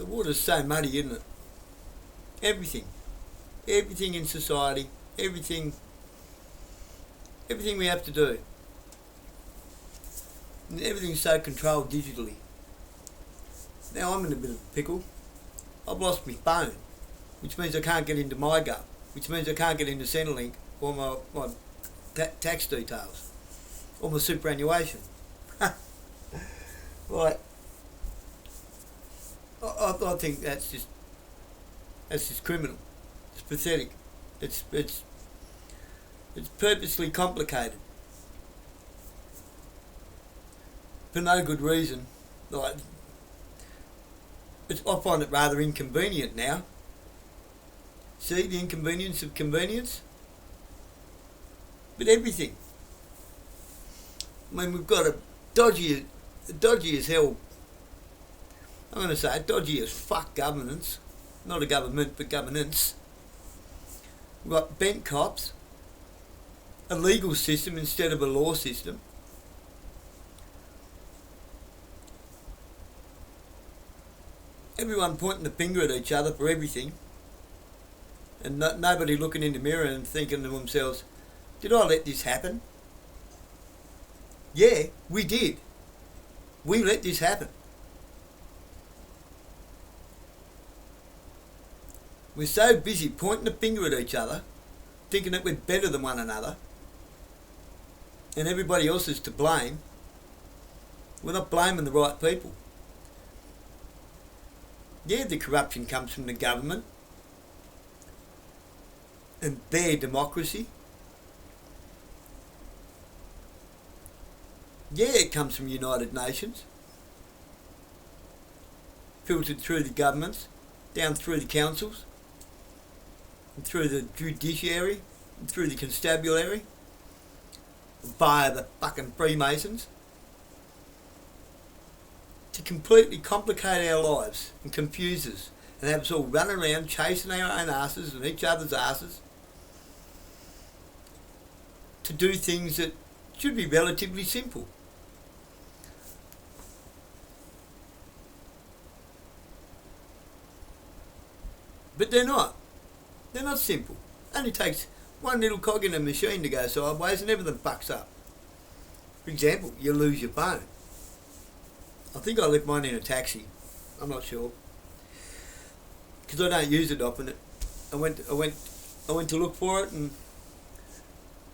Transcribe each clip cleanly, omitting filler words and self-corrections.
The water's so muddy, isn't it? Everything in society, everything we have to do, and everything's so controlled digitally. Now I'm in a bit of a pickle. I've lost my phone, which means I can't get into MyGov, which means I can't get into Centrelink or my tax details or my superannuation. Right. I think that's just criminal. It's pathetic. It's purposely complicated for no good reason. Like, I find it rather inconvenient now. See the inconvenience of convenience? But everything. I mean, we've got a dodgy as hell. I'm going to say dodgy as fuck governance. Not a government, but governance. We've got bent cops. A legal system instead of a law system. Everyone pointing the finger at each other for everything. And nobody looking in the mirror and thinking to themselves, did I let this happen? Yeah, we did. We let this happen. We're so busy pointing the finger at each other, thinking that we're better than one another, and everybody else is to blame. We're not blaming the right people. Yeah, the corruption comes from the government and their democracy. Yeah, it comes from United Nations, filtered through the governments, down through the councils, and through the judiciary, and through the constabulary, via the fucking Freemasons, to completely complicate our lives and confuse us and have us all running around chasing our own asses and each other's asses to do things that should be relatively simple. But they're not. They're not simple. It only takes one little cog in a machine to go sideways and everything fucks up. For example, you lose your phone. I think I left mine in a taxi. I'm not sure. Because I don't use it often. I went to look for it and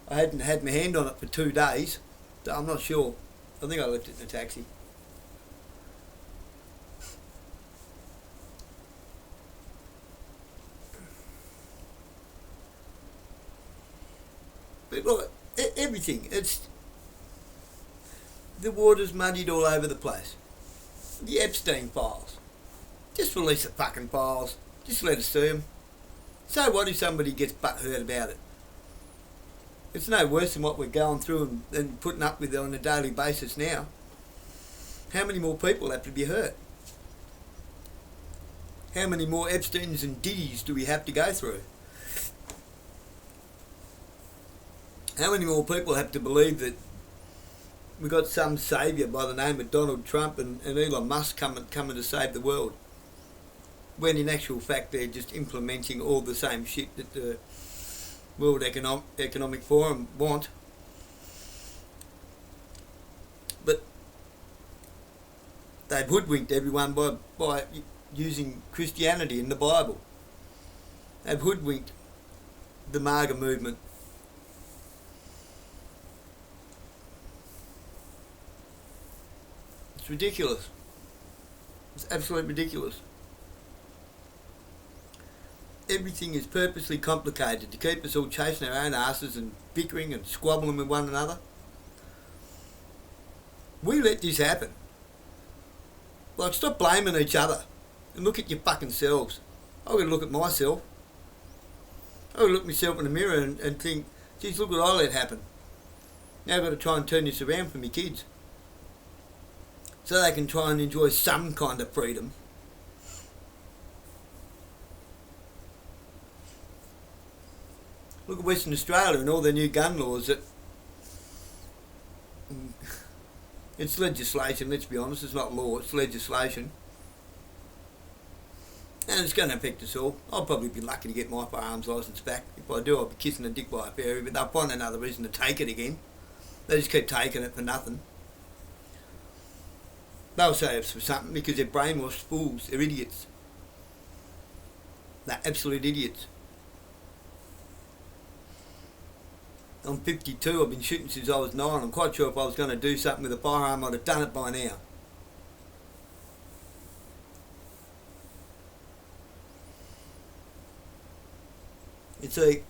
I hadn't had my hand on it for 2 days. So I'm not sure. I think I left it in a taxi. But look, everything, the water's muddied all over the place. The Epstein files. Just release the fucking files. Just let us see them. So what if somebody gets butthurt about it? It's no worse than what we're going through and putting up with on a daily basis now. How many more people have to be hurt? How many more Epsteins and Diddies do we have to go through? How many more people have to believe that we got some saviour by the name of Donald Trump and Elon Musk coming to save the world, when in actual fact they're just implementing all the same shit that the World Economic Forum want? But they've hoodwinked everyone by using Christianity in the Bible. They've hoodwinked the MAGA movement. It's ridiculous. It's absolutely ridiculous. Everything is purposely complicated to keep us all chasing our own asses and bickering and squabbling with one another. We let this happen. Like, stop blaming each other and look at your fucking selves. I've got to look at myself. I've got to look myself in the mirror and think, geez, look what I let happen. Now I've got to try and turn this around for my kids, so they can try and enjoy some kind of freedom. Look at Western Australia and all their new gun laws. That it's legislation, let's be honest, it's not law, it's legislation. And it's going to affect us all. I'll probably be lucky to get my firearms licence back. If I do, I'll be kissing a dick by a fairy, but they'll find another reason to take it again. They just keep taking it for nothing. They'll say it's for something because they're brainwashed fools. They're idiots. They're absolute idiots. I'm 52. I've been shooting since I was 9. I'm quite sure if I was going to do something with a firearm, I'd have done it by now. You see,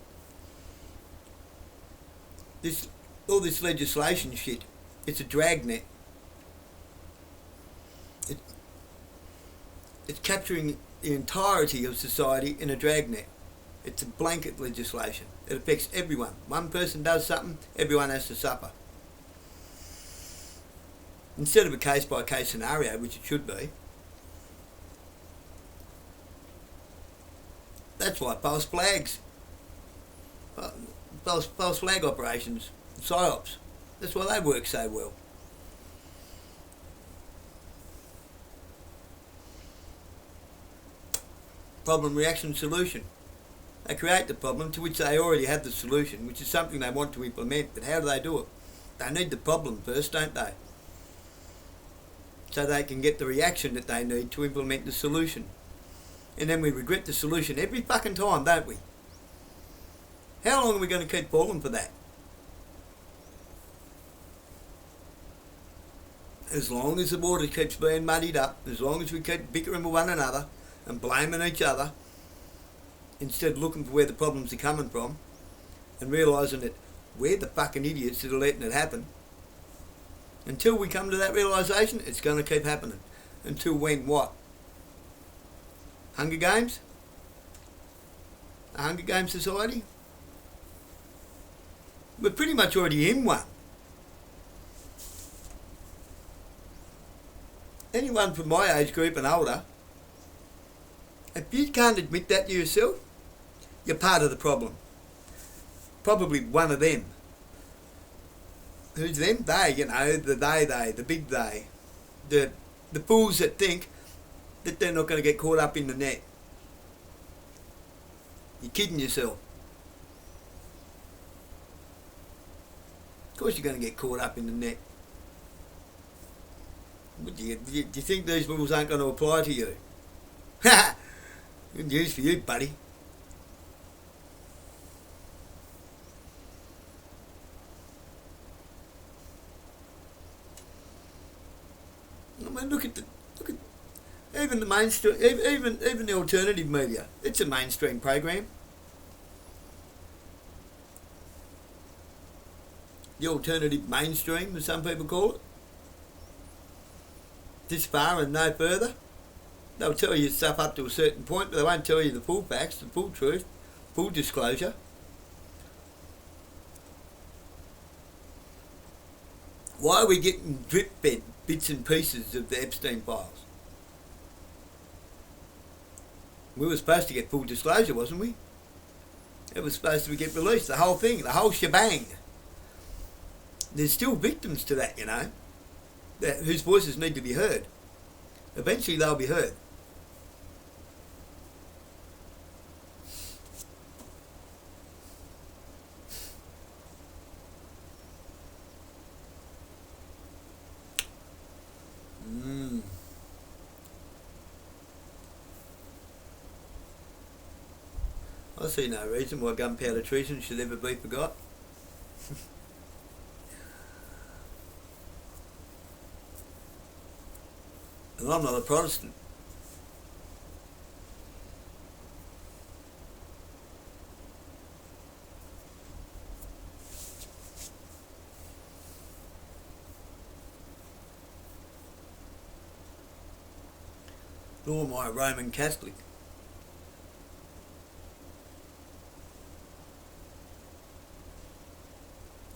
all this legislation shit, it's a dragnet. It's capturing the entirety of society in a dragnet. It's a blanket legislation. It affects everyone. One person does something, everyone has to suffer. Instead of a case-by-case scenario, which it should be. That's why false flag operations, PSYOPs, that's why they work so well. Problem, reaction, solution. They create the problem to which they already have the solution, which is something they want to implement, but how do they do it? They need the problem first, don't they? So they can get the reaction that they need to implement the solution. And then we regret the solution every fucking time, don't we? How long are we going to keep falling for that? As long as the water keeps being muddied up, as long as we keep bickering with one another and blaming each other, instead of looking for where the problems are coming from and realising that we're the fucking idiots that are letting it happen. Until we come to that realisation, it's going to keep happening. Until when what? Hunger Games? A Hunger Games society? We're pretty much already in one. Anyone from my age group and older, if you can't admit that to yourself, you're part of the problem. Probably one of them. Who's them? They, you know, the big they. The fools that think that they're not going to get caught up in the net. You're kidding yourself. Of course you're going to get caught up in the net. Do you think these rules aren't going to apply to you? Ha! Good news for you, buddy. I mean, look at even the mainstream, even the alternative media. It's a mainstream program. The alternative mainstream, as some people call it. This far and no further. They'll tell you stuff up to a certain point, but they won't tell you the full facts, the full truth, full disclosure. Why are we getting drip-fed bits and pieces of the Epstein files? We were supposed to get full disclosure, wasn't we? It was supposed to get released, the whole thing, the whole shebang. There's still victims to that, you know, whose voices need to be heard. Eventually they'll be heard. I see no reason why gunpowder treason should ever be forgot. And I'm not a Protestant. Nor am I a Roman Catholic.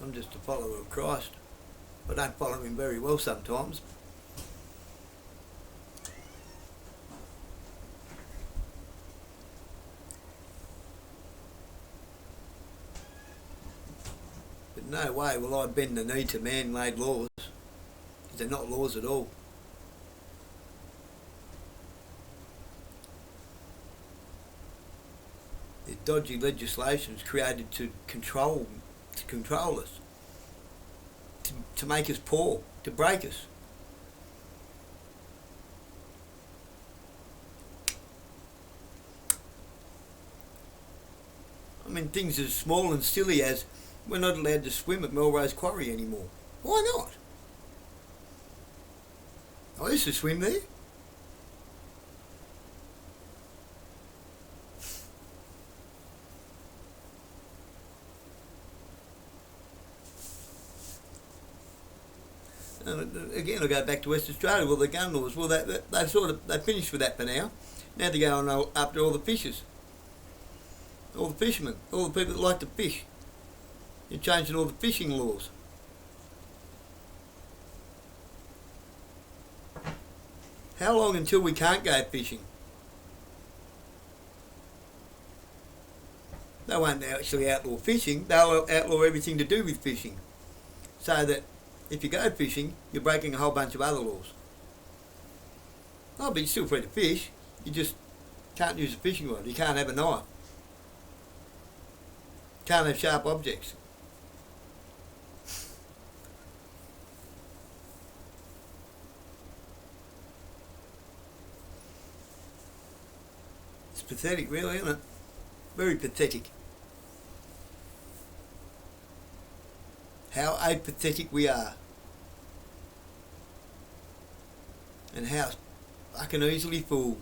I'm just a follower of Christ. I don't follow him very well sometimes. But no way will I bend the knee to man-made laws, because they're not laws at all. dodgy legislations created to control us, to make us poor, to break us. I mean, things as small and silly as we're not allowed to swim at Melrose Quarry anymore. Why not? I used to swim there. And again, I go back to West Australia. Well, the gun laws. Well, they finished with that for now. Now they're going after all the fishers, all the fishermen, all the people that like to fish. You're changing all the fishing laws. How long until we can't go fishing? They won't actually outlaw fishing. They'll outlaw everything to do with fishing, so that if you go fishing, you're breaking a whole bunch of other laws. Oh, but you're still free to fish. You just can't use a fishing rod. You can't have a knife. Can't have sharp objects. It's pathetic, really, isn't it? Very pathetic. How apathetic we are. And how fucking easily fooled.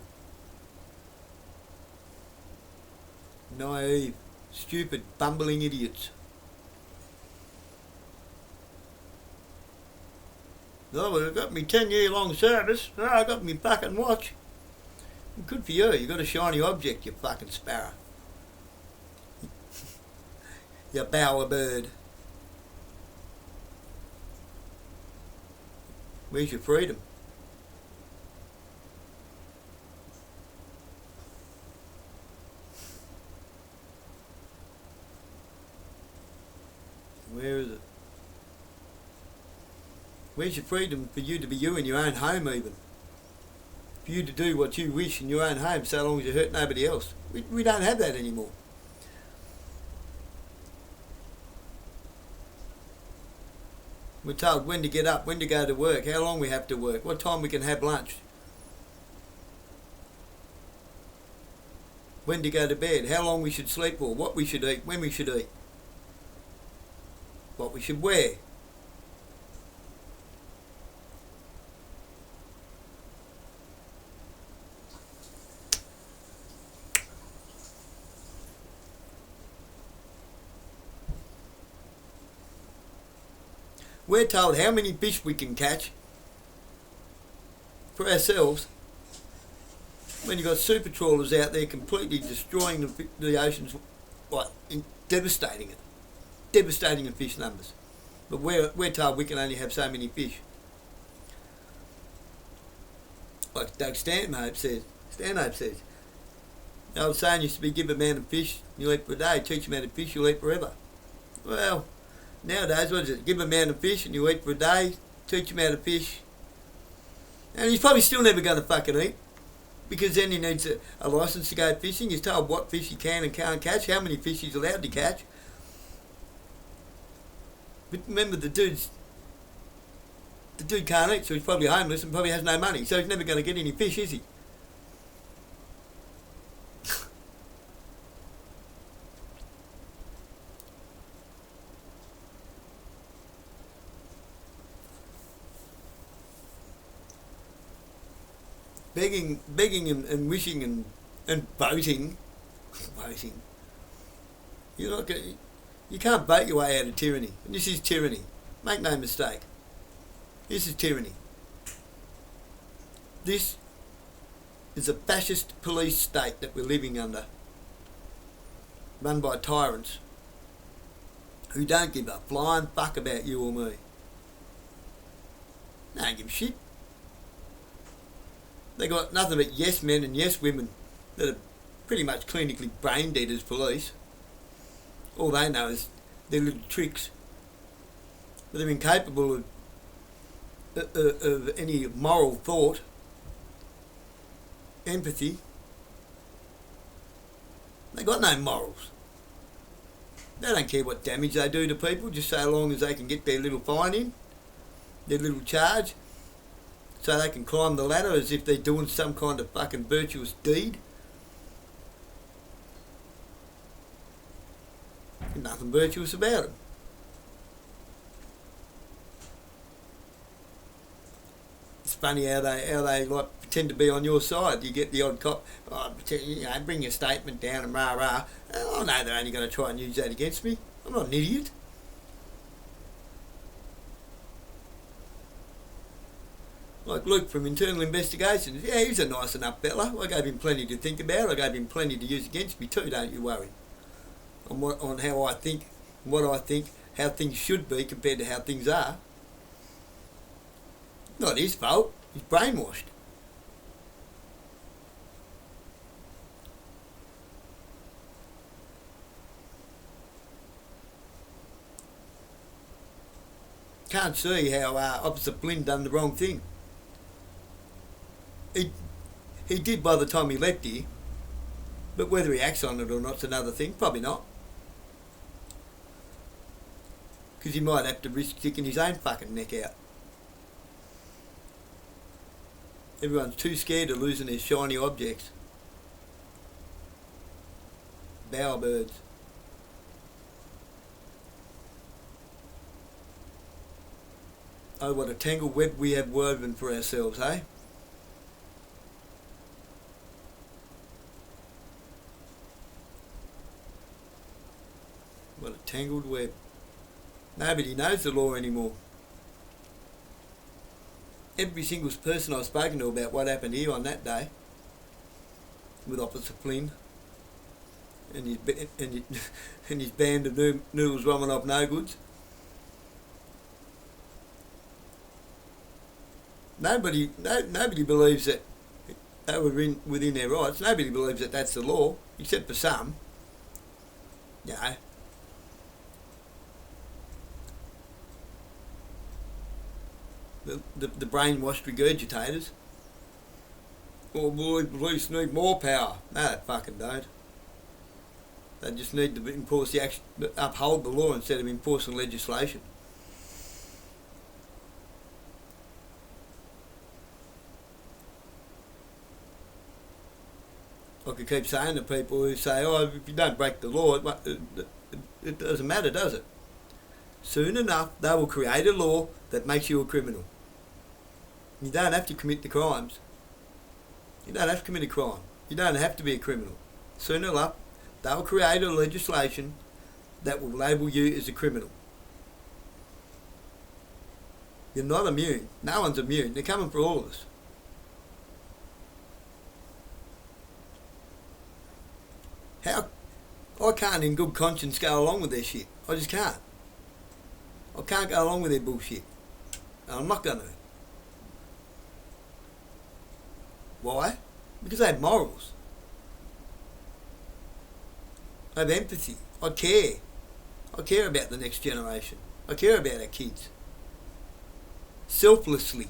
Naive, stupid, bumbling idiots. Oh, well, I got me 10-year-long service. Oh, I got me fucking watch. Good for you. You got a shiny object, you fucking sparrow. You bower bird. Where's your freedom? Where is it? Where's your freedom for you to be you in your own home even? For you to do what you wish in your own home so long as you hurt nobody else. We don't have that anymore. We're told when to get up, when to go to work, how long we have to work, what time we can have lunch, when to go to bed, how long we should sleep for, what we should eat, when we should eat, what we should wear. We're told how many fish we can catch for ourselves when you've got super trawlers out there completely destroying the oceans, like devastating the fish numbers. But we're told we can only have so many fish. Like Doug Stanhope says, the old saying used to be, give a man a fish, you'll eat for a day, teach a man to fish, you'll eat forever. Well, nowadays, what is it? Give a man a fish and you eat for a day, teach him how to fish, and he's probably still never going to fucking eat, because then he needs a licence to go fishing. He's told what fish he can and can't catch, how many fish he's allowed to catch. But remember, the dude can't eat, so he's probably homeless and probably has no money, so he's never going to get any fish, is he? Begging and wishing and voting. Voting. You're not going. You can't vote your way out of tyranny. And this is tyranny. Make no mistake. This is tyranny. This is a fascist police state that we're living under, run by tyrants who don't give a flying fuck about you or me. They don't give a shit. They got nothing but yes men and yes women that are pretty much clinically brain dead as police. All they know is their little tricks. But they're incapable of any moral thought, empathy. They got no morals. They don't care what damage they do to people, just so long as they can get their little fine in, their little charge, so they can climb the ladder as if they're doing some kind of fucking virtuous deed. Nothing virtuous about them. It's funny how they like pretend to be on your side. You get the odd cop, bring your statement down and rah rah. I know they're only going to try and use that against me. I'm not an idiot. Like Luke from Internal Investigations. Yeah, he's a nice enough fella. I gave him plenty to think about. I gave him plenty to use against me too, don't you worry. On how I think, what I think, how things should be compared to how things are. Not his fault. He's brainwashed. Can't see how Officer Flynn done the wrong thing. He did by the time he left here, but whether he acts on it or not's another thing. Probably not. Because he might have to risk sticking his own fucking neck out. Everyone's too scared of losing their shiny objects. Bowerbirds. Oh, what a tangled web we have woven for ourselves, eh? What a tangled web. Nobody knows the law anymore. Every single person I've spoken to about what happened here on that day with Officer Flynn and his band of noodles Romanov no goods. Nobody believes that they were within their rights. Nobody believes that that's the law, except for some. You know. The brainwashed regurgitators. Oh boy, police need more power. No, they fucking don't. They just need to enforce the action, uphold the law instead of enforcing legislation. I could keep saying to people who say, oh, if you don't break the law, it doesn't matter, does it? Soon enough, they will create a law that makes you a criminal. You don't have to commit the crimes. You don't have to commit a crime. You don't have to be a criminal. Soon enough, they'll create a legislation that will label you as a criminal. You're not immune. No one's immune. They're coming for all of us. How? I can't in good conscience go along with their shit. I just can't. I can't go along with their bullshit. And I'm not going to. Why? Because they have morals. I have empathy. I care. I care about the next generation. I care about our kids. Selflessly.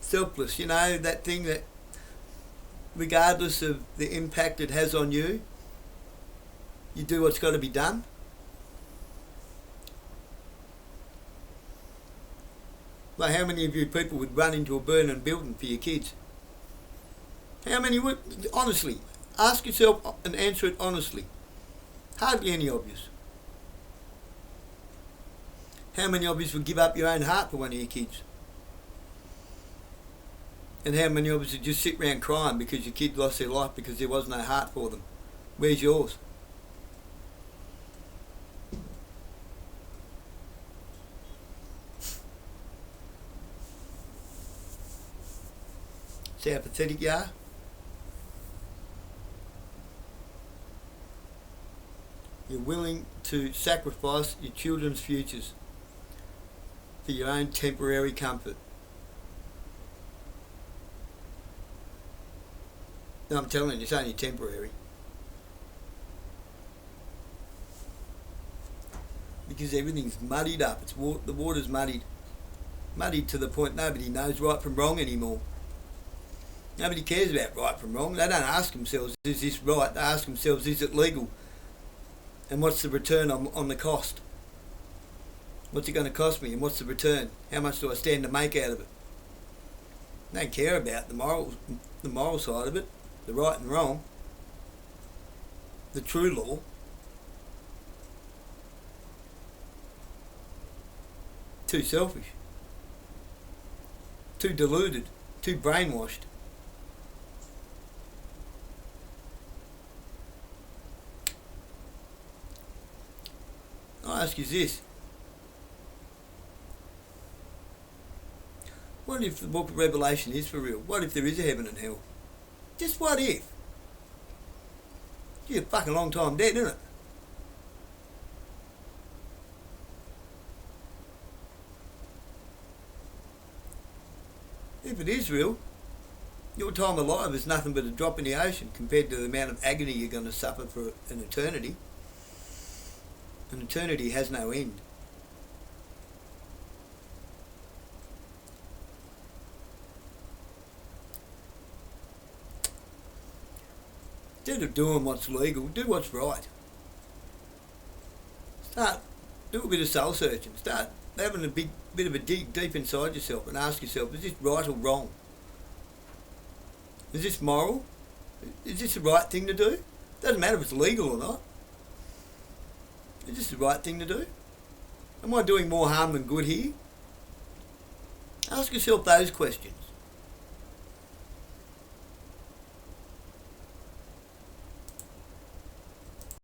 Selfless, you know, that thing that regardless of the impact it has on you, you do what's got to be done. Like how many of you people would run into a burning building for your kids? How many would? Honestly, ask yourself and answer it honestly. Hardly any of you. How many of you would give up your own heart for one of your kids? And how many of us would just sit around crying because your kid lost their life because there was no heart for them? Where's yours? See how pathetic you are? You're willing to sacrifice your children's futures for your own temporary comfort. No, I'm telling you, it's only temporary. Because everything's muddied up. The water's muddied. Muddied to the point nobody knows right from wrong anymore. Nobody cares about right from wrong. They don't ask themselves, is this right? They ask themselves, is it legal? And what's the return on the cost? What's it going to cost me and what's the return? How much do I stand to make out of it? They don't care about the moral side of it, the right and wrong, the true law. Too selfish. Too deluded. Too brainwashed. I ask you this. What if the book of Revelation is for real? What if there is a heaven and hell? Just what if? You're a fucking long time dead, isn't it? If it is real, your time alive is nothing but a drop in the ocean compared to the amount of agony you're going to suffer for an eternity. An eternity has no end. Instead of doing what's legal, do what's right. Do a bit of soul searching. Start having a bit of a dig deep inside yourself and ask yourself, is this right or wrong? Is this moral? Is this the right thing to do? Doesn't matter if it's legal or not. Is this the right thing to do? Am I doing more harm than good here? Ask yourself those questions.